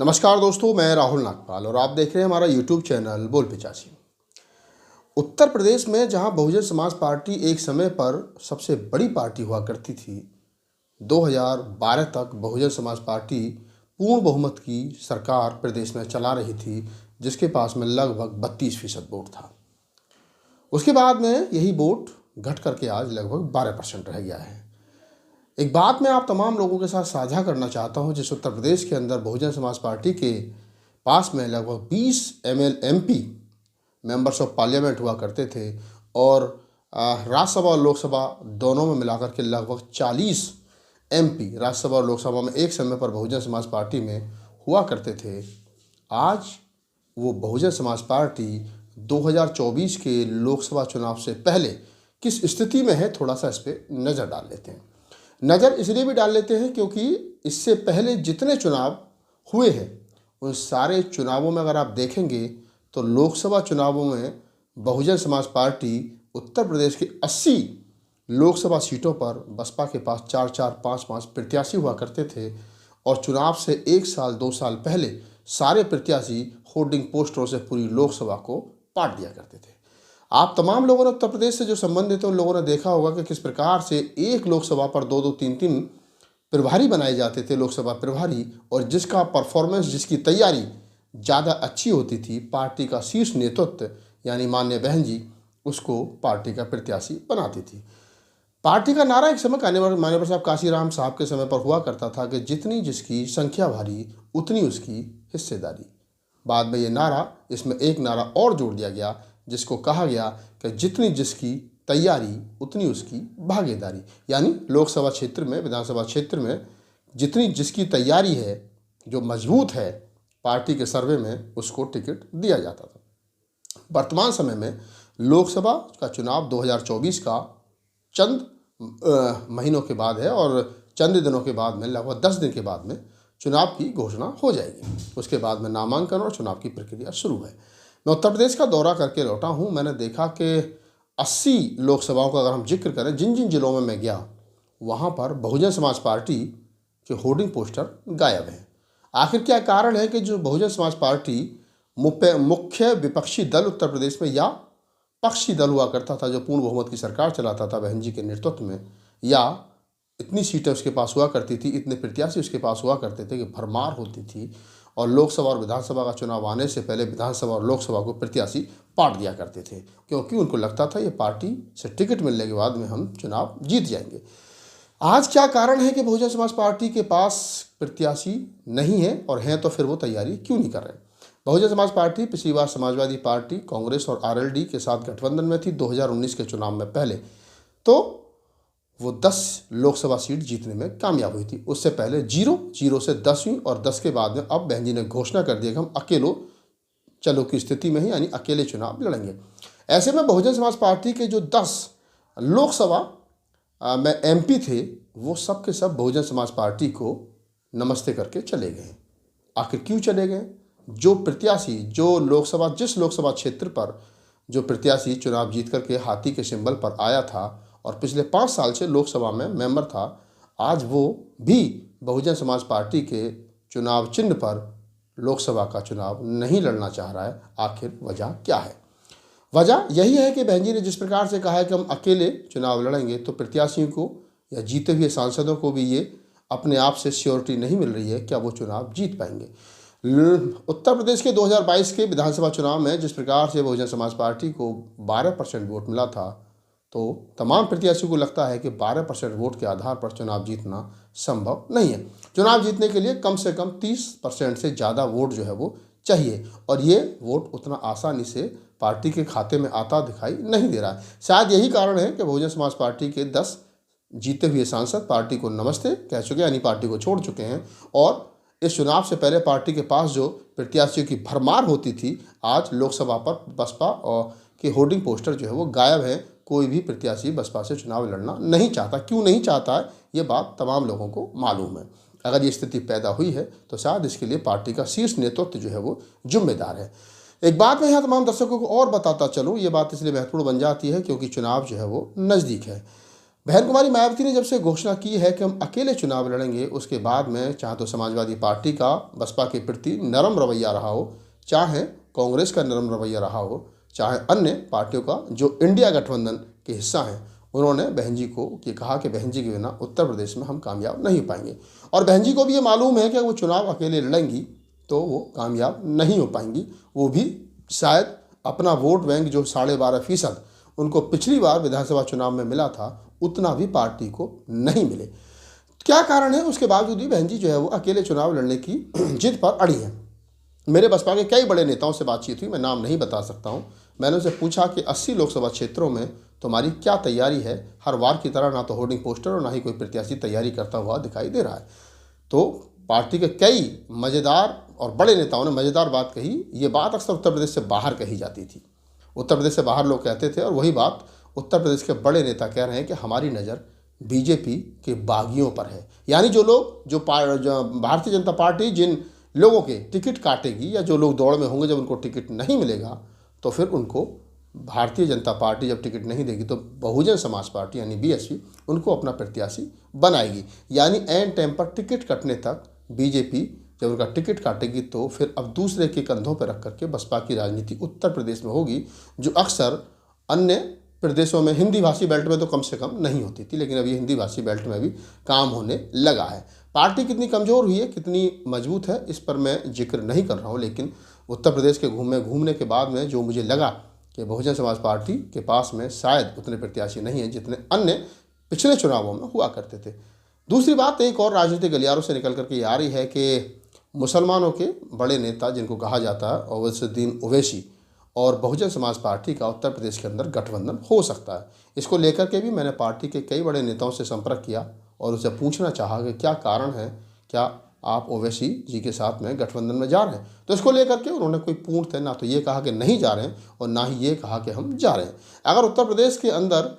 नमस्कार दोस्तों, मैं राहुल नागपाल और आप देख रहे हैं हमारा यूट्यूब चैनल बोल पिचासी। उत्तर प्रदेश में जहां बहुजन समाज पार्टी एक समय पर सबसे बड़ी पार्टी हुआ करती थी, 2012 तक बहुजन समाज पार्टी पूर्ण बहुमत की सरकार प्रदेश में चला रही थी, जिसके पास में लगभग 32% वोट था। उसके बाद में यही वोट घट करके आज लगभग 12% रह गया है। एक बात मैं आप तमाम लोगों के साथ साझा करना चाहता हूं, जिस उत्तर प्रदेश के अंदर बहुजन समाज पार्टी के पास में लगभग 20 MP मेंबर्स ऑफ पार्लियामेंट हुआ करते थे और राज्यसभा और लोकसभा दोनों में मिलाकर के लगभग 40 MP राज्यसभा और लोकसभा में एक समय पर बहुजन समाज पार्टी में हुआ करते थे। आज वो बहुजन समाज पार्टी 2024 के लोकसभा चुनाव से पहले किस स्थिति में है, थोड़ा सा इस पर नज़र डाल लेते हैं। नज़र इसलिए भी डाल लेते हैं क्योंकि इससे पहले जितने चुनाव हुए हैं उन सारे चुनावों में अगर आप देखेंगे तो लोकसभा चुनावों में बहुजन समाज पार्टी उत्तर प्रदेश के 80 लोकसभा सीटों पर बसपा के पास 4-4, 5-5 प्रत्याशी हुआ करते थे और चुनाव से 1 साल 2 साल पहले सारे प्रत्याशी होर्डिंग पोस्टरों से पूरी लोकसभा को पाट दिया करते थे। आप तमाम लोगों ने उत्तर प्रदेश से जो संबंधित है उन लोगों ने देखा होगा कि किस प्रकार से एक लोकसभा पर 2-2, 3-3 प्रभारी बनाए जाते थे, लोकसभा प्रभारी, और जिसका परफॉर्मेंस, जिसकी तैयारी ज़्यादा अच्छी होती थी, पार्टी का शीर्ष नेतृत्व यानी माननीय बहन जी उसको पार्टी का प्रत्याशी बनाती थी। पार्टी का नारा एक समय माननीय प्रसाद काशीराम साहब के समय पर हुआ करता था कि जितनी जिसकी संख्या भारी उतनी उसकी हिस्सेदारी। बाद में ये नारा, इसमें एक नारा और जोड़ दिया गया जिसको कहा गया कि जितनी जिसकी तैयारी उतनी उसकी भागीदारी, यानी लोकसभा क्षेत्र में, विधानसभा क्षेत्र में जितनी जिसकी तैयारी है, जो मजबूत है, पार्टी के सर्वे में उसको टिकट दिया जाता था। वर्तमान समय में लोकसभा का चुनाव 2024 का चंद महीनों के बाद है और चंद दिनों के बाद में, लगभग 10 दिन के बाद में चुनाव की घोषणा हो जाएगी। उसके बाद में नामांकन और चुनाव की प्रक्रिया शुरू है। मैं उत्तर प्रदेश का दौरा करके लौटा हूँ। मैंने देखा कि 80 लोकसभाओं का अगर हम जिक्र करें, जिन जिन जिलों में मैं गया वहाँ पर बहुजन समाज पार्टी के होर्डिंग पोस्टर गायब हैं। आखिर क्या कारण है कि जो बहुजन समाज पार्टी मुख्य विपक्षी दल उत्तर प्रदेश में या पक्षी दल हुआ करता था, जो पूर्ण बहुमत की सरकार चलाता था बहन जी के नेतृत्व में, या इतनी सीटें उसके पास हुआ करती थी, इतने प्रत्याशी उसके पास हुआ करते थे कि भरमार होती थी और लोकसभा और विधानसभा का चुनाव आने से पहले विधानसभा और लोकसभा को प्रत्याशी पाट दिया करते थे, क्योंकि उनको लगता था ये पार्टी से टिकट मिलने के बाद में हम चुनाव जीत जाएंगे। आज क्या कारण है कि बहुजन समाज पार्टी के पास प्रत्याशी नहीं है, और हैं तो फिर वो तैयारी क्यों नहीं कर रहे? बहुजन समाज पार्टी पिछली बार समाजवादी पार्टी, कांग्रेस और RLD के साथ गठबंधन में थी 2019 के चुनाव में पहले, तो वो 10 लोकसभा सीट जीतने में कामयाब हुई थी। उससे पहले 0 से 10 हुई और 10 के बाद में अब बहन जी ने घोषणा कर दिया कि हम अकेलो चलो की स्थिति में ही, यानी अकेले चुनाव लड़ेंगे। ऐसे में बहुजन समाज पार्टी के जो 10 लोकसभा में MP थे, वो सब के सब बहुजन समाज पार्टी को नमस्ते करके चले गए। आखिर क्यों चले गए? जो प्रत्याशी, जिस लोकसभा क्षेत्र पर जो प्रत्याशी चुनाव जीत करके हाथी के सिंबल पर आया था और पिछले 5 साल से लोकसभा में मेंबर था, आज वो भी बहुजन समाज पार्टी के चुनाव चिन्ह पर लोकसभा का चुनाव नहीं लड़ना चाह रहा है। आखिर वजह क्या है? वजह यही है कि बहन जी ने जिस प्रकार से कहा है कि हम अकेले चुनाव लड़ेंगे, तो प्रत्याशियों को या जीते हुए सांसदों को भी ये अपने आप से श्योरिटी नहीं मिल रही है क्या वो चुनाव जीत पाएंगे। उत्तर प्रदेश के 2022 के विधानसभा चुनाव में जिस प्रकार से बहुजन समाज पार्टी को 12% वोट मिला था, तो तमाम प्रत्याशियों को लगता है कि 12% वोट के आधार पर चुनाव जीतना संभव नहीं है। चुनाव जीतने के लिए कम से कम 30% से ज़्यादा वोट जो है वो चाहिए, और ये वोट उतना आसानी से पार्टी के खाते में आता दिखाई नहीं दे रहा है। शायद यही कारण है कि बहुजन समाज पार्टी के 10 जीते हुए सांसद पार्टी को नमस्ते कह चुके हैं, यानी पार्टी को छोड़ चुके हैं, और इस चुनाव से पहले पार्टी के पास जो प्रत्याशियों की भरमार होती थी, आज लोकसभा पर बसपा और के होर्डिंग पोस्टर जो है वो गायब है। कोई भी प्रत्याशी बसपा से चुनाव लड़ना नहीं चाहता। क्यों नहीं चाहता है, ये बात तमाम लोगों को मालूम है। अगर ये स्थिति पैदा हुई है तो शायद इसके लिए पार्टी का शीर्ष नेतृत्व जो है वो जिम्मेदार है। एक बात मैं यहाँ तमाम दर्शकों को और बताता चलूँ, ये बात इसलिए महत्वपूर्ण बन जाती है क्योंकि चुनाव जो है वो नज़दीक है। बहन कुमारी मायावती ने जब से घोषणा की है कि हम अकेले चुनाव लड़ेंगे, उसके बाद में चाहे तो समाजवादी पार्टी का बसपा के प्रति नरम रवैया रहा हो, चाहे कांग्रेस का नरम रवैया रहा हो, चाहे अन्य पार्टियों का जो इंडिया गठबंधन के हिस्सा हैं, उन्होंने बहन जी को ये कहा कि बहन जी के बिना उत्तर प्रदेश में हम कामयाब नहीं हो पाएंगे। और बहन जी को भी ये मालूम है कि वो चुनाव अकेले लड़ेंगी तो वो कामयाब नहीं हो पाएंगी। वो भी शायद अपना वोट बैंक जो 12.5% उनको पिछली बार विधानसभा चुनाव में मिला था, उतना भी पार्टी को नहीं मिले। क्या कारण है, उसके बावजूद भी बहन जी जो है वो अकेले चुनाव लड़ने की जिद पर अड़ी है। मेरे बसपा के कई बड़े नेताओं से बातचीत हुई, मैं नाम नहीं बता सकता हूँ। मैंने उनसे पूछा कि 80 लोकसभा क्षेत्रों में तुम्हारी क्या तैयारी है। हर वार की तरह ना तो होर्डिंग पोस्टर और ना ही कोई प्रत्याशी तैयारी करता हुआ दिखाई दे रहा है। तो पार्टी के कई मज़ेदार और बड़े नेताओं ने मज़ेदार बात कही। ये बात अक्सर उत्तर प्रदेश से बाहर कही जाती थी, उत्तर प्रदेश से बाहर लोग कहते थे, और वही बात उत्तर प्रदेश के बड़े नेता कह रहे हैं कि हमारी नज़र बीजेपी के बागियों पर है। यानी जो लोग जो भारतीय जनता पार्टी जिन लोगों के टिकट काटेगी या जो लोग दौड़ में होंगे, जब उनको टिकट नहीं मिलेगा तो फिर उनको भारतीय जनता पार्टी जब टिकट नहीं देगी तो बहुजन समाज पार्टी यानी बीएसपी उनको अपना प्रत्याशी बनाएगी। यानी एन टाइम पर टिकट कटने तक बीजेपी जब उनका टिकट काटेगी तो फिर अब दूसरे के कंधों पर रख करके बसपा की राजनीति उत्तर प्रदेश में होगी, जो अक्सर अन्य प्रदेशों में हिंदी भाषी बेल्ट में तो कम से कम नहीं होती थी, लेकिन अब ये हिंदी भाषी बेल्ट में भी काम होने लगा है। पार्टी कितनी कमज़ोर हुई है, कितनी मजबूत है, इस पर मैं जिक्र नहीं कर रहा हूँ, लेकिन उत्तर प्रदेश के घूमने के बाद में जो मुझे लगा कि बहुजन समाज पार्टी के पास में शायद उतने प्रत्याशी नहीं हैं जितने अन्य पिछले चुनावों में हुआ करते थे। दूसरी बात एक और राजनीतिक गलियारों से निकल करके ये आ रही है कि मुसलमानों के बड़े नेता जिनको कहा जाता है ओवैसीउद्दीन ओवैसी और बहुजन समाज पार्टी का उत्तर प्रदेश के अंदर गठबंधन हो सकता है। इसको लेकर के भी मैंने पार्टी के कई बड़े नेताओं से संपर्क किया और उनसे पूछना चाहा कि क्या कारण है, क्या आप ओवैसी जी के साथ में गठबंधन में जा रहे हैं। तो इसको लेकर के उन्होंने कोई पूर्णतः ना तो ये कहा कि नहीं जा रहे हैं और ना ही ये कहा कि हम जा रहे हैं। अगर उत्तर प्रदेश के अंदर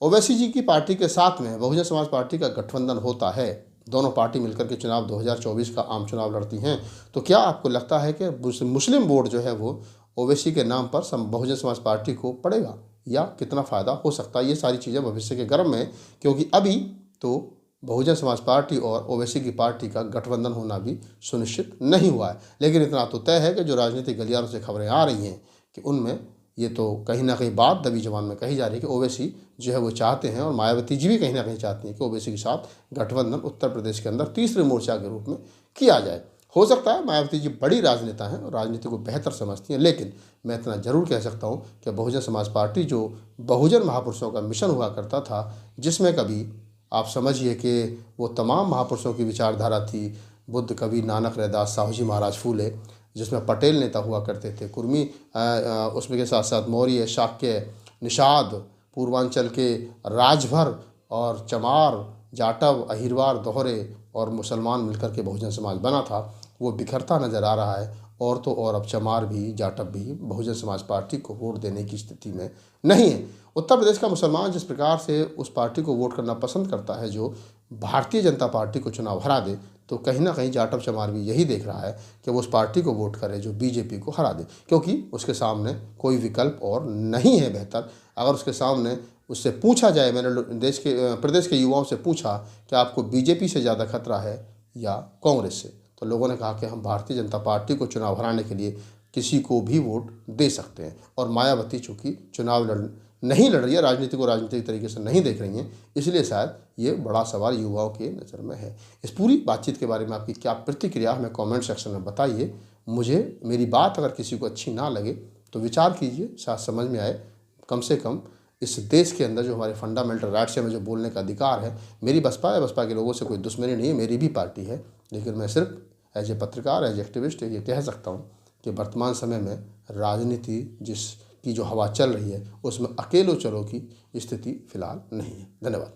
ओवैसी जी की पार्टी के साथ में बहुजन समाज पार्टी का गठबंधन होता है, दोनों पार्टी मिलकर के चुनाव 2024 का आम चुनाव लड़ती हैं, तो क्या आपको लगता है कि मुस्लिम वोट जो है वो ओवैसी के नाम पर बहुजन समाज पार्टी को पड़ेगा या कितना फ़ायदा हो सकता है? ये सारी चीज़ें भविष्य के गर्म में, क्योंकि अभी तो बहुजन समाज पार्टी और ओवैसी की पार्टी का गठबंधन होना भी सुनिश्चित नहीं हुआ है। लेकिन इतना तो तय है कि जो राजनीतिक गलियारों से खबरें आ रही हैं कि उनमें ये तो कहीं ना कहीं बात दबी जबान में कही जा रही है कि ओवैसी जो है वो चाहते हैं और मायावती जी भी कहीं ना कहीं चाहती हैं कि ओवैसी के साथ गठबंधन उत्तर प्रदेश के अंदर तीसरे मोर्चा के रूप में किया जाए। हो सकता है मायावती जी बड़ी राजनेता हैं और राजनीति को बेहतर समझती हैं, लेकिन मैं इतना जरूर कह सकता हूँ कि बहुजन समाज पार्टी जो बहुजन महापुरुषों का मिशन हुआ करता था, जिसमें कभी आप समझिए कि वो तमाम महापुरुषों की विचारधारा थी, बुद्ध, कबीर, नानक, रैदास, साहू जी महाराज फूले, जिसमें पटेल नेता हुआ करते थे, कुर्मी उसमें के साथ साथ मौर्य, शाक्य, निषाद, पूर्वांचल के राजभर और चमार, जाटव, अहिरवार, दोहरे और मुसलमान मिलकर के बहुजन समाज बना था, वो बिखरता नज़र आ रहा है। और तो और अब चमार भी, जाटव भी बहुजन समाज पार्टी को वोट देने की स्थिति में नहीं है। उत्तर प्रदेश का मुसलमान जिस प्रकार से उस पार्टी को वोट करना पसंद करता है जो भारतीय जनता पार्टी को चुनाव हरा दे, तो कहीं ना कहीं जाटव चमार भी यही देख रहा है कि वो उस पार्टी को वोट करे जो बीजेपी को हरा दे, क्योंकि उसके सामने कोई विकल्प और नहीं है बेहतर। अगर उसके सामने उससे पूछा जाए, मैंने प्रदेश के युवाओं से पूछा कि आपको बीजेपी से ज़्यादा खतरा है या कांग्रेस से, तो लोगों ने कहा कि हम भारतीय जनता पार्टी को चुनाव हराने के लिए किसी को भी वोट दे सकते हैं। और मायावती चूँकि चुनाव नहीं लड़ रही है, राजनीति को राजनीतिक तरीके से नहीं देख रही हैं, इसलिए शायद ये बड़ा सवाल युवाओं के नज़र में है। इस पूरी बातचीत के बारे में आपकी क्या प्रतिक्रिया हमें कमेंट सेक्शन में बताइए। मुझे मेरी बात अगर किसी को अच्छी ना लगे तो विचार कीजिए, शायद समझ में आए। कम से कम इस देश के अंदर जो हमारे फंडामेंटल राइट्स हैं, में जो बोलने का अधिकार है, मेरी बसपा है, बसपा के लोगों से कोई दुश्मनी नहीं है, मेरी भी पार्टी है, लेकिन मैं सिर्फ एज ए पत्रकार, एज एक्टिविस्ट ये कह सकता हूँ कि वर्तमान समय में राजनीति जिसकी जो हवा चल रही है उसमें अकेलो चलो की स्थिति फिलहाल नहीं है। धन्यवाद।